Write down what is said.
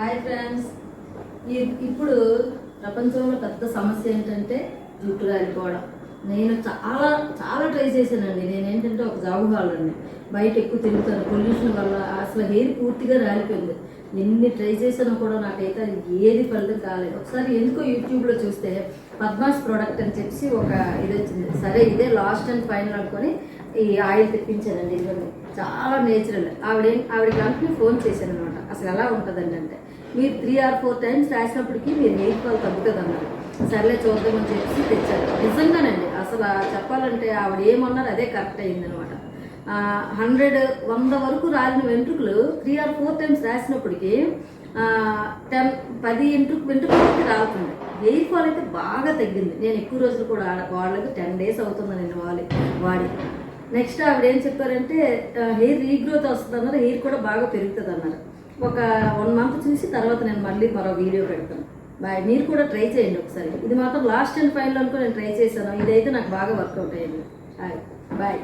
Hi friends. ఇప్పుడు ప్రపంచంలో పెద్ద సమస్య ఏంటంటే జుట్టు రాలిపోవడం. నేను చాలా చాలా ట్రై చేశానండి. నేనేంటంటే ఒక జాబ్ హాలండి, బయట ఎక్కువ తిరుగుతాను. పొల్యూషన్ వల్ల అసలు హెయిర్ పూర్తిగా రాలిపోయింది. ఎన్ని ట్రై చేసినా కూడా నాకైతే అది ఏది ఫలితం కాలేదు. ఒకసారి ఎందుకో యూట్యూబ్లో చూస్తే పద్మాస్ ప్రోడక్ట్ అని చెప్పి ఒక ఇది వచ్చింది. సరే ఇదే లాస్ట్ అండ్ ఫైనల్ అనుకొని ఈ ఆయిల్ తెప్పించానండి. ఇదిగోండి, చాలా నేచురల్. ఆవిడ కంపెనీ ఫోన్ చేశాను అనమాట. అసలు ఎలా ఉంటుందండి అంటే, మీరు 3 or 4 times రాసినప్పటికీ మీరు హెయిర్ ఫాల్ తగ్గుతుంది అన్నారు. సర్లే చూద్దామని చెప్పి తెచ్చారు. నిజంగానండి, అసలు చెప్పాలంటే ఆవిడ ఏమన్నారు అదే కరెక్ట్ అయిందనమాట. 100 వరకు రాలిన వెంట్రుకలు 3 or 4 times రాసినప్పటికీ 10 వెంట్రుకలకి రాలుతుంది. హెయిర్ ఫాల్ అయితే బాగా తగ్గింది. నేను ఎక్కువ రోజులు కూడా వాళ్ళకి 10 days అవుతుంది నేను వాడి. నెక్స్ట్ ఆవిడ ఏం చెప్పారంటే హెయిర్ రీగ్రోత్ వస్తుంది అన్నారు. హెయిర్ కూడా బాగా పెరుగుతుంది అన్నారు. ఒక 1 month చూసి తర్వాత నేను మళ్ళీ మరో వీడియో పెడతాను. బాయ్. మీరు కూడా ట్రై చేయండి ఒకసారి. ఇది మాత్రం లాస్ట్ అండ్ ఫైనల్ అనుకో నేను ట్రై చేశాను. ఇదైతే నాకు బాగా వర్కౌట్ అయ్యింది. బాయ్.